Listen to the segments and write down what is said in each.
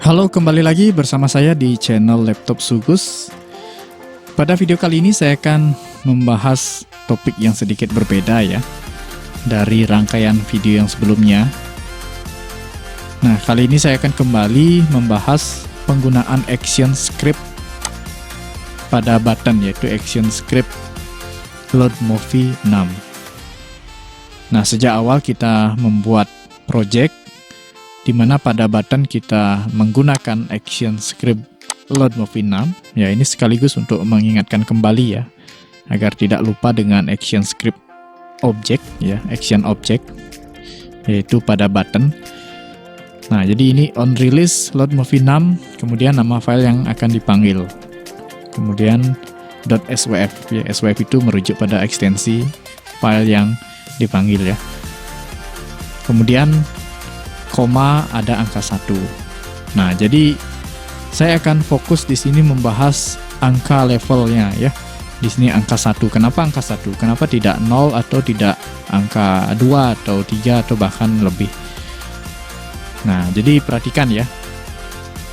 Halo, kembali lagi bersama saya di channel Laptop Sugus. Pada video kali ini saya akan membahas topik yang sedikit berbeda ya dari rangkaian video yang sebelumnya. Nah, kali ini saya akan kembali membahas penggunaan action script pada button, yaitu action script Load Movie 6. Nah, sejak awal kita membuat project di mana pada button kita menggunakan action script Load Movie 6. Ya, ini sekaligus untuk mengingatkan kembali ya, agar tidak lupa dengan action script object ya, action object, yaitu pada button. Nah, jadi ini on release Load Movie 6, kemudian nama file yang akan dipanggil. Kemudian .swf ya, swf itu merujuk pada ekstensi file yang dipanggil ya. Kemudian koma ada angka 1. Nah, jadi saya akan fokus di sini membahas angka levelnya ya. Di sini angka 1. Kenapa angka 1? Kenapa tidak 0 atau tidak angka 2 atau 3 atau bahkan lebih? Nah, jadi perhatikan ya.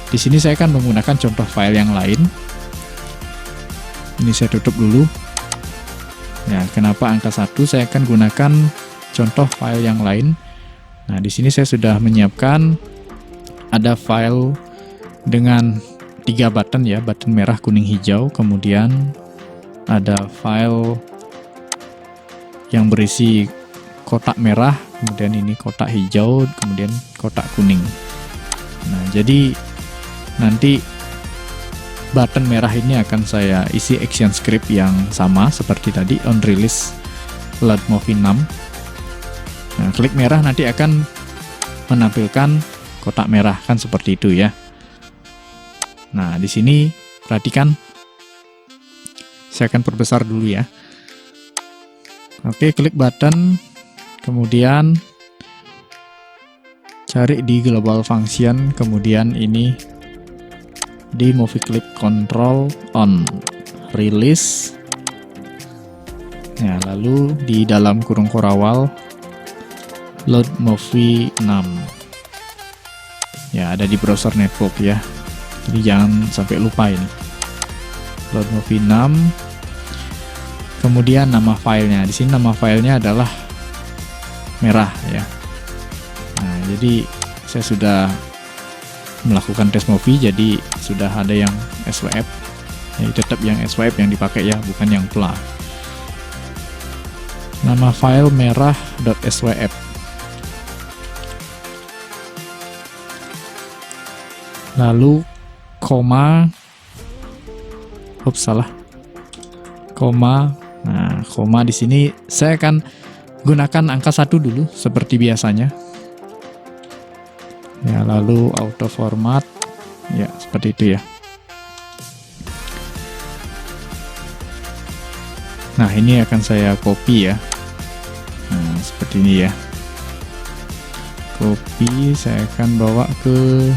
Di sini saya akan menggunakan contoh file yang lain. Ini saya tutup dulu. Ya, kenapa angka 1? Saya akan gunakan contoh file yang lain. Nah, di sini saya sudah menyiapkan ada file dengan 3 button ya, button merah, kuning, hijau. Kemudian ada file yang berisi kotak merah, kemudian ini kotak hijau, kemudian kotak kuning. Nah, jadi nanti button merah ini akan saya isi action script yang sama seperti tadi on release Load Movie 6. Nah, klik merah nanti akan menampilkan kotak merah, kan seperti itu ya. Nah, di sini perhatikan, saya akan perbesar dulu ya. Oke, klik button, kemudian cari di global function, kemudian ini di movie clip control on release. Ya, lalu di dalam kurung korawal Load Movie 6 ya, ada di browser network ya, jadi jangan sampai lupa ini Load Movie 6. Kemudian nama filenya, di sini nama filenya adalah merah ya. Nah, jadi saya sudah melakukan test movie, jadi sudah ada yang swf ya, tetap yang swf yang dipakai ya, bukan yang pla. Nama file merah.swf. Lalu koma, salah, koma. Nah, koma di sini saya akan gunakan angka 1 dulu seperti biasanya. Ya, lalu auto format, ya seperti itu ya. Nah, ini akan saya copy ya. Nah, seperti ini ya. Copy, saya akan bawa ke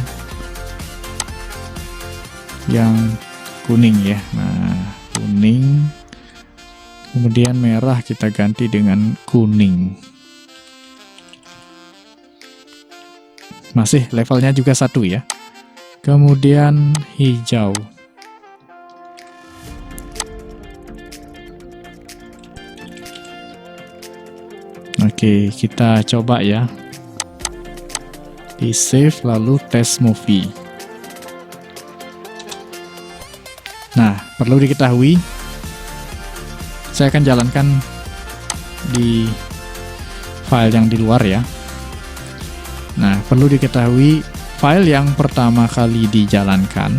yang kuning ya. Nah, kuning, kemudian merah kita ganti dengan kuning. Masih levelnya juga 1 ya. Kemudian hijau. Oke, kita coba ya. Di save lalu test movie. Nah, perlu diketahui, saya akan jalankan di file yang di luar ya. Nah, perlu diketahui, file yang pertama kali dijalankan,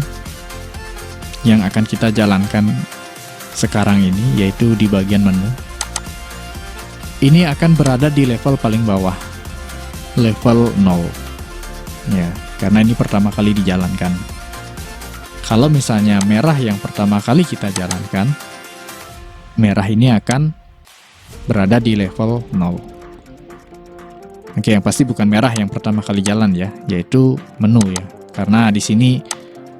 yang akan kita jalankan sekarang ini, yaitu di bagian menu, ini akan berada di level paling bawah, level 0 ya, karena ini pertama kali dijalankan. Kalau misalnya merah yang pertama kali kita jalankan, merah ini akan berada di level 0. Oke, yang pasti bukan merah yang pertama kali jalan ya, yaitu menu ya. Karena di sini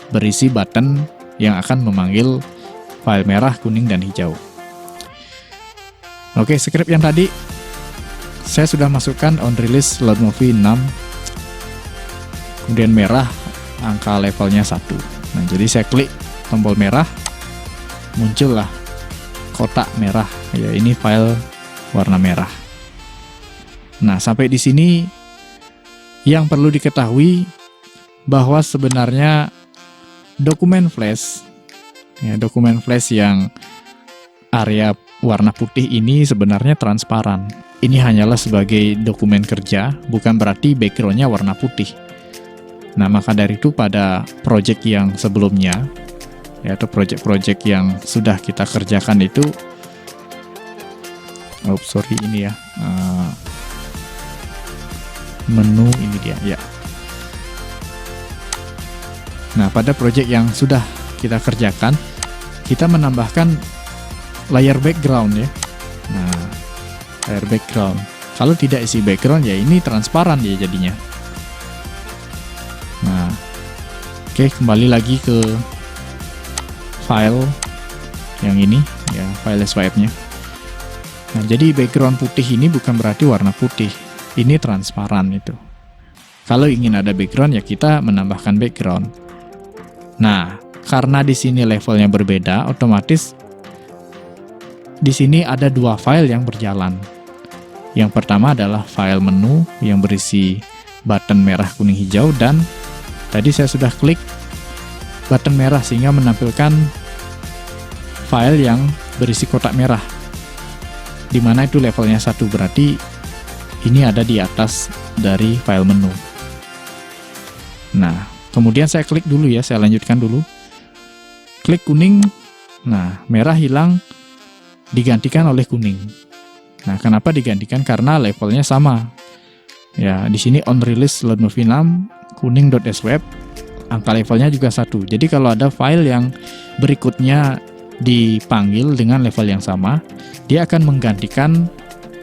berisi button yang akan memanggil file merah, kuning, dan hijau. Oke, script yang tadi saya sudah masukkan on release Load Movie 6. Kemudian merah angka levelnya 1. Nah, jadi saya klik tombol merah, muncullah kotak merah. Ya, ini file warna merah. Nah, sampai di sini yang perlu diketahui bahwa sebenarnya dokumen flash yang area warna putih ini sebenarnya transparan. Ini hanyalah sebagai dokumen kerja, bukan berarti backgroundnya warna putih. Nah, maka dari itu pada project yang sebelumnya, yaitu project-project yang sudah kita kerjakan itu, ini ya, menu ini dia, ya. Nah, pada project yang sudah kita kerjakan, kita menambahkan layer background ya. Nah, layer background. Kalau tidak isi background ya ini transparan ya jadinya. Nah, oke, kembali lagi ke file yang ini ya, file swipe-nya. Nah, jadi background putih ini bukan berarti warna putih. Ini transparan itu. Kalau ingin ada background ya kita menambahkan background. Nah, karena di sini levelnya berbeda, otomatis di sini ada dua file yang berjalan. Yang pertama adalah file menu yang berisi button merah, kuning, hijau, dan tadi saya sudah klik button merah sehingga menampilkan file yang berisi kotak merah. Dimana itu levelnya 1, berarti ini ada di atas dari file menu. Nah, kemudian saya klik dulu ya, saya lanjutkan dulu. Klik kuning, nah merah hilang, digantikan oleh kuning. Nah, kenapa digantikan? Karena levelnya sama. Ya, di sini on release load movie 6 kuning.swap, angka levelnya juga 1. Jadi kalau ada file yang berikutnya dipanggil dengan level yang sama, dia akan menggantikan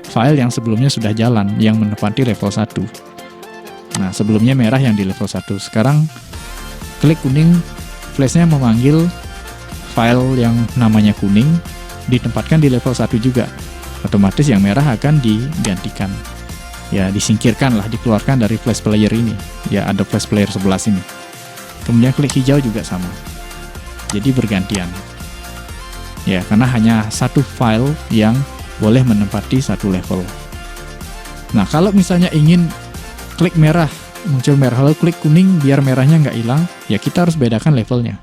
file yang sebelumnya sudah jalan, yang menepati level 1. Nah, sebelumnya merah yang di level 1. Sekarang klik kuning, flashnya memanggil file yang namanya kuning, ditempatkan di level 1 juga. Otomatis yang merah akan digantikan. Ya, disingkirkan lah, dikeluarkan dari flash player ini. Ya, ada flash player 11 ini. Kemudian klik hijau juga sama. Jadi bergantian. Ya, karena hanya satu file yang boleh menempati satu level. Nah, kalau misalnya ingin klik merah, muncul merah, lalu klik kuning biar merahnya nggak hilang, ya kita harus bedakan levelnya.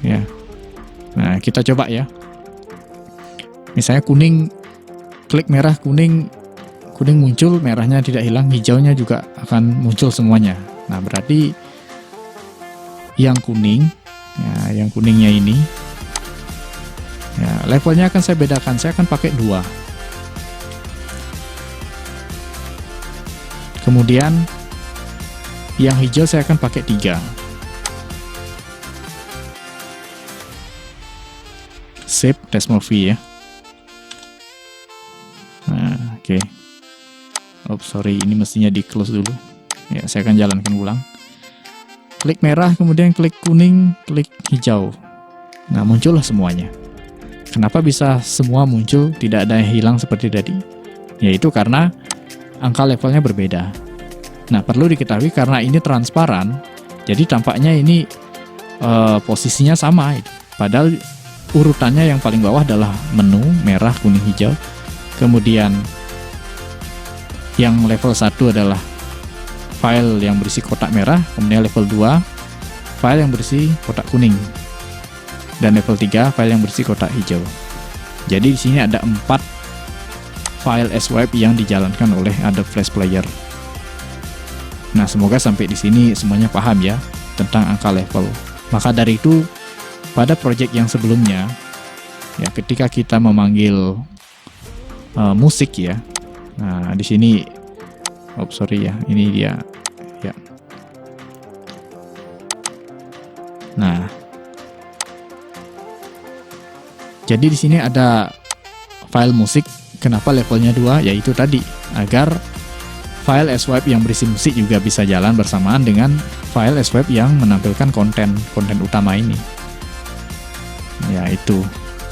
Ya. Nah, kita coba ya. Misalnya kuning, klik merah, kuning muncul, merahnya tidak hilang, hijaunya juga akan muncul semuanya. Nah, berarti yang kuning, ya, yang kuningnya ini, ya, levelnya akan saya bedakan. Saya akan pakai 2. Kemudian yang hijau saya akan pakai 3. Save test movie ya. Nah, oke. Ini mestinya di close dulu. Ya, saya akan jalankan ulang. Klik merah, kemudian klik kuning, klik hijau. Nah, muncullah semuanya. Kenapa bisa semua muncul, tidak ada yang hilang seperti tadi? Yaitu karena angka levelnya berbeda. Nah, perlu diketahui karena ini transparan, jadi tampaknya ini posisinya sama. Padahal urutannya yang paling bawah adalah menu, merah, kuning, hijau. Kemudian yang level 1 adalah file yang berisi kotak merah, kemudian level 2 file yang berisi kotak kuning, dan level 3 file yang berisi kotak hijau. Jadi di sini ada 4 file swipe yang dijalankan oleh Adobe Flash Player. Nah, semoga sampai di sini semuanya paham ya tentang angka level. Maka dari itu pada project yang sebelumnya, ya ketika kita memanggil musik ya. Nah, di sini ini dia ya. Nah, jadi di sini ada file musik. Kenapa levelnya 2? Yaitu tadi agar file swipe yang berisi musik juga bisa jalan bersamaan dengan file swipe yang menampilkan konten utama ini. Ya, itu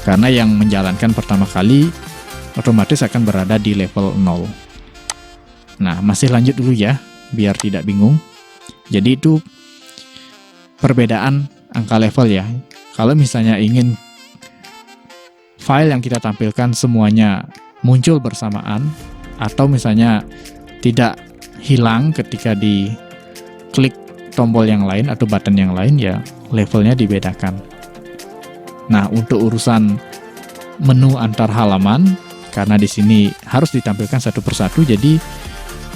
karena yang menjalankan pertama kali otomatis akan berada di level 0. Nah, masih lanjut dulu ya, biar tidak bingung. Jadi itu perbedaan angka level ya. Kalau misalnya ingin file yang kita tampilkan semuanya muncul bersamaan, atau misalnya tidak hilang ketika diklik tombol yang lain atau button yang lain, ya levelnya dibedakan. Nah, untuk urusan menu antar halaman, karena di sini harus ditampilkan satu persatu, jadi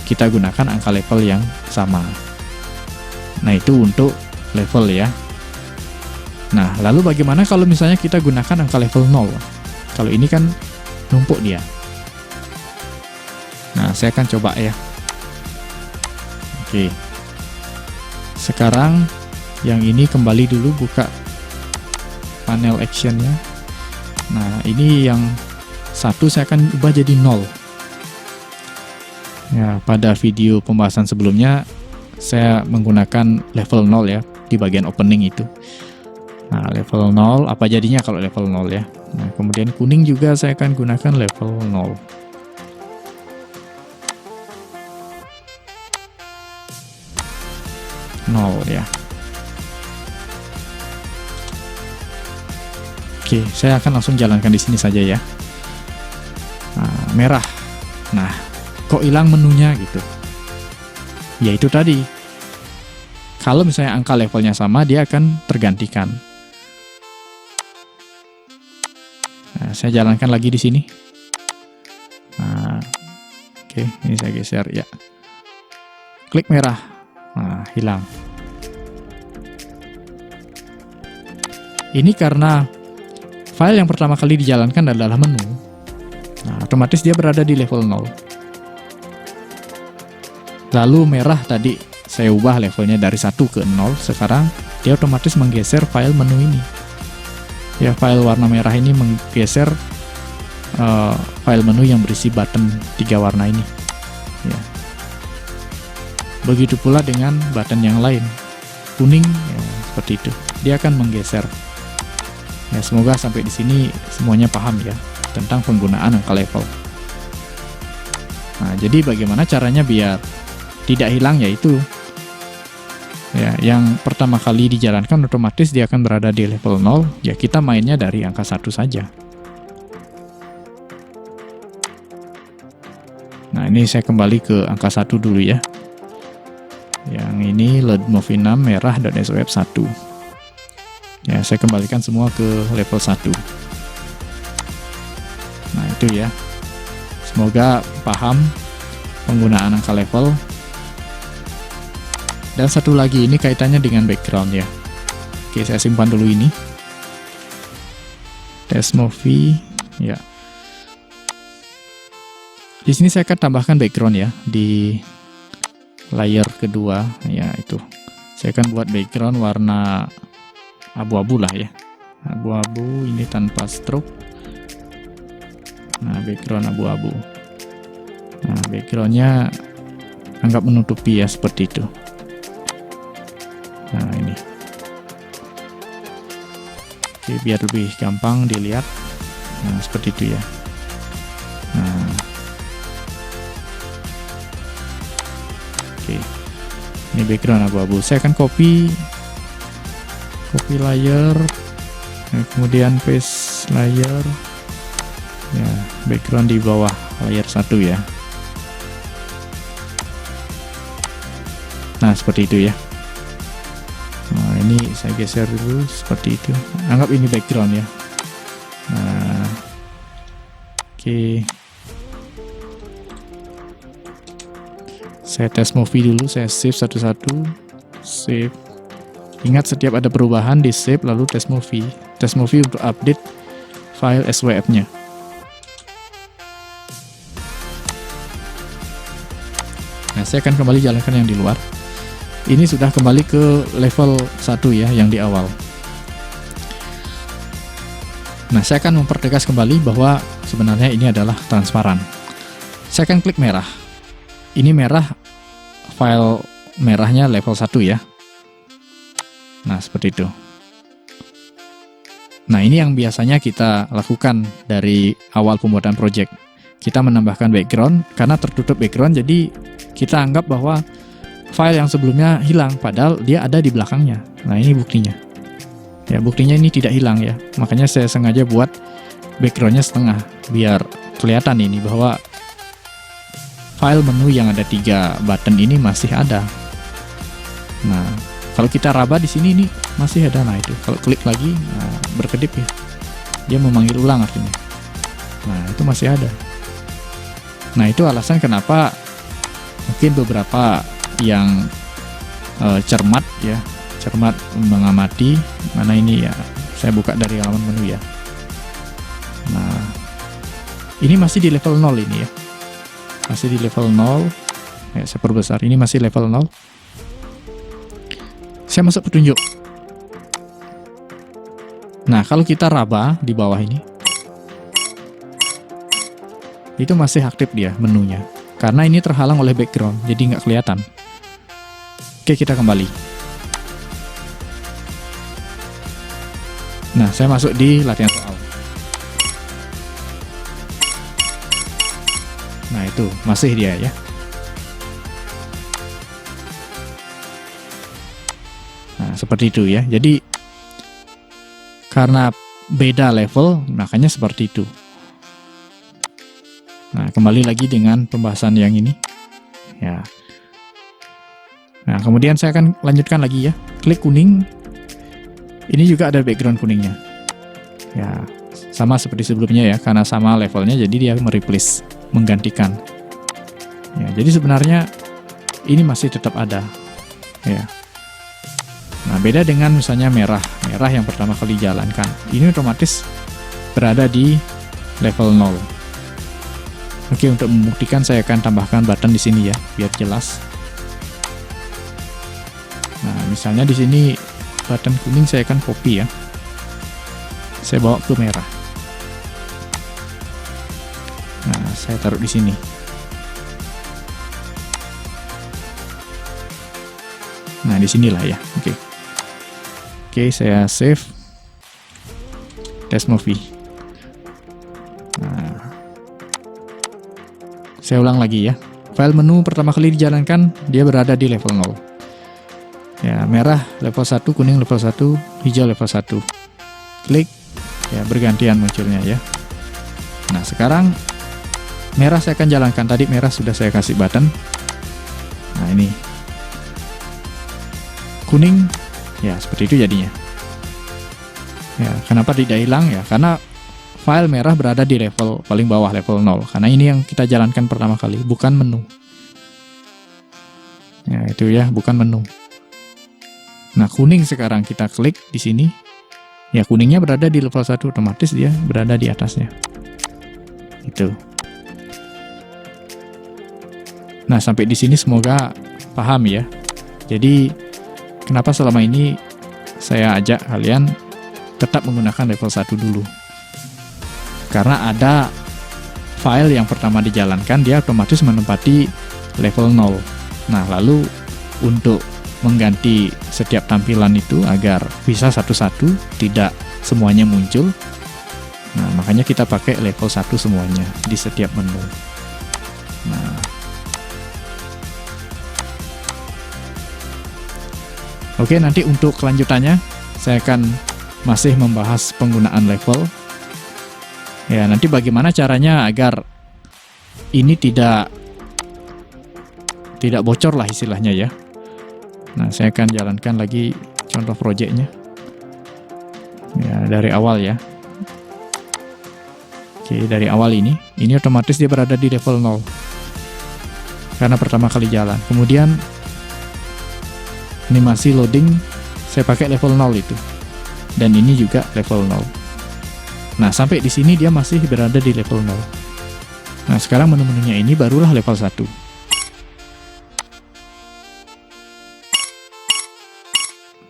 kita gunakan angka level yang sama. Nah, itu untuk level ya. Nah, lalu bagaimana kalau misalnya kita gunakan angka level 0? Kalau ini kan numpuk dia. Nah, saya akan coba ya. Oke. Sekarang yang ini kembali dulu, buka panel actionnya. Nah, ini yang satu saya akan ubah jadi 0. Ya, pada video pembahasan sebelumnya saya menggunakan level 0 ya, di bagian opening itu. Nah, level 0, apa jadinya kalau level 0 ya. Nah, kemudian kuning juga saya akan gunakan level 0. Ya. Oke, saya akan langsung jalankan di sini saja ya. Nah, merah. Nah, kok hilang menunya gitu? Ya itu tadi. Kalau misalnya angka levelnya sama, dia akan tergantikan. Nah, saya jalankan lagi di sini. Nah, oke, ini saya geser ya. Klik merah. Nah, hilang. Ini karena file yang pertama kali dijalankan adalah menu. Nah, otomatis dia berada di level 0. Lalu merah tadi saya ubah levelnya dari 1 ke 0. Sekarang dia otomatis menggeser file menu ini. Ya, file warna merah ini menggeser file menu yang berisi button 3 warna ini. Ya. Begitu pula dengan button yang lain. Kuning, ya, seperti itu. Dia akan menggeser. Ya, semoga sampai di sini semuanya paham ya tentang penggunaan angka level. Nah, jadi bagaimana caranya biar tidak hilang, yaitu ya, yang pertama kali dijalankan otomatis dia akan berada di level 0, ya kita mainnya dari angka 1 saja. Nah, ini saya kembali ke angka 1 dulu ya. Yang ini load movie 6 merah.swf 1. Ya, saya kembalikan semua ke level 1. Nah, itu ya. Semoga paham penggunaan angka level. Dan satu lagi, ini kaitannya dengan background ya. Oke, saya simpan dulu ini. Test movie, ya. Di sini saya akan tambahkan background ya di layer kedua, ya itu. Saya akan buat background warna abu-abu lah ya. Abu-abu ini tanpa stroke. Nah, background abu-abu. Nah, backgroundnya anggap menutupi ya, seperti itu. Nah, ini. Oke, biar lebih gampang dilihat. Nah, seperti itu ya. Nah. Oke. Ini background abu-abu. Saya akan copy layer. Nah, kemudian paste layer. Ya, background di bawah layer 1 ya. Nah, seperti itu ya. Nah, ini saya geser dulu seperti itu. Anggap ini background ya. Nah, oke. Saya test movie dulu, saya save satu-satu. Save. Ingat, setiap ada perubahan di save lalu test movie. Test movie untuk update file SWF-nya. Nah, saya akan kembali jalankan yang di luar. Ini sudah kembali ke level 1 ya, yang di awal. Nah, saya akan mempertegas kembali bahwa sebenarnya ini adalah transparan. Saya akan klik merah. Ini merah, file merahnya level 1 ya. Nah, seperti itu. Nah, ini yang biasanya kita lakukan dari awal pembuatan project. Kita menambahkan background, karena tertutup background, jadi kita anggap bahwa file yang sebelumnya hilang, padahal dia ada di belakangnya. Nah, ini buktinya. Ya, buktinya ini tidak hilang ya. Makanya saya sengaja buat backgroundnya setengah, biar kelihatan ini bahwa file menu yang ada 3 button ini masih ada. Nah, kalau kita raba di sini ini masih ada. Nah, itu kalau klik lagi, nah, berkedip ya, dia memanggil ulang artinya. Nah, itu masih ada. Nah, itu alasan kenapa mungkin beberapa yang cermat ya, cermat mengamati. Mana ini ya, saya buka dari halaman menu ya. Nah, ini masih di level 0 ini ya, masih di level 0 ya. Saya perbesar, ini masih level 0. Saya masuk petunjuk. Nah, kalau kita raba di bawah ini, itu masih aktif dia menunya, karena ini terhalang oleh background, jadi nggak kelihatan. Oke, kita kembali. Nah, saya masuk di latihan soal. Nah, itu masih dia ya. Nah, seperti itu ya. Jadi karena beda level, makanya seperti itu. Nah, kembali lagi dengan pembahasan yang ini ya. Nah, kemudian saya akan lanjutkan lagi ya. Klik kuning. Ini juga ada background kuningnya. Ya, sama seperti sebelumnya ya, karena sama levelnya jadi dia mereplace, menggantikan. Ya, jadi sebenarnya ini masih tetap ada. Ya. Nah, beda dengan misalnya merah yang pertama kali dijalankan. Ini otomatis berada di level 0. Oke, untuk membuktikan saya akan tambahkan button di sini ya, biar jelas. Nah, misalnya di sini button kuning saya akan copy ya. Saya bawa ke merah. Nah, saya taruh di sini. Nah, di sinilah ya. Oke. Oke, saya save. Test movie. Nah, saya ulang lagi ya. File menu pertama kali dijalankan, dia berada di level 0. Ya, merah level 1, kuning level 1, hijau level 1. Klik, ya bergantian munculnya ya. Nah, sekarang merah saya akan jalankan. Tadi merah sudah saya kasih button. Nah, ini. Kuning, ya seperti itu jadinya. Ya, kenapa tidak hilang ya? Karena file merah berada di level paling bawah, level 0. Karena ini yang kita jalankan pertama kali, bukan menu. Ya, itu ya, bukan menu. Nah, kuning sekarang kita klik di sini. Ya, kuningnya berada di level 1, otomatis dia berada di atasnya. Itu. Nah, sampai di sini semoga paham ya. Jadi, kenapa selama ini saya ajak kalian tetap menggunakan level 1 dulu. Karena ada file yang pertama dijalankan, dia otomatis menempati level 0. Nah, lalu untuk mengganti setiap tampilan itu agar bisa satu-satu, tidak semuanya muncul. Nah, makanya kita pakai level 1 semuanya di setiap menu. Nah, oke, nanti untuk kelanjutannya saya akan masih membahas penggunaan level. Ya, nanti bagaimana caranya agar ini tidak bocor lah istilahnya ya. Nah, saya akan jalankan lagi contoh projectnya. Ya, dari awal ya. Oke, dari awal ini otomatis dia berada di level 0. Karena pertama kali jalan. Kemudian animasi loading saya pakai level 0 itu. Dan ini juga level 0. Nah, sampai di sini dia masih berada di level 0. Nah, sekarang menu-menunya ini barulah level 1.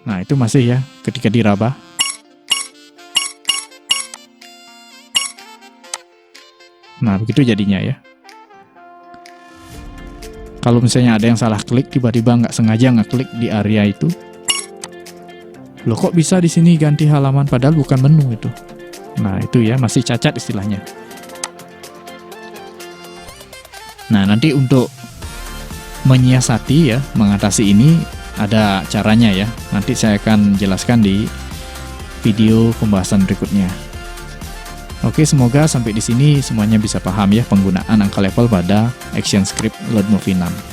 Nah, itu masih ya ketika diraba. Nah, begitu jadinya ya. Kalau misalnya ada yang salah klik, tiba-tiba nggak sengaja ngeklik di area itu. Loh, kok bisa di sini ganti halaman padahal bukan menu itu. Nah, itu ya masih cacat istilahnya. Nah, nanti untuk menyiasati ya, mengatasi ini ada caranya ya. Nanti saya akan jelaskan di video pembahasan berikutnya. Oke, semoga sampai di sini semuanya bisa paham ya penggunaan angka level pada Action Script Load Movie 6.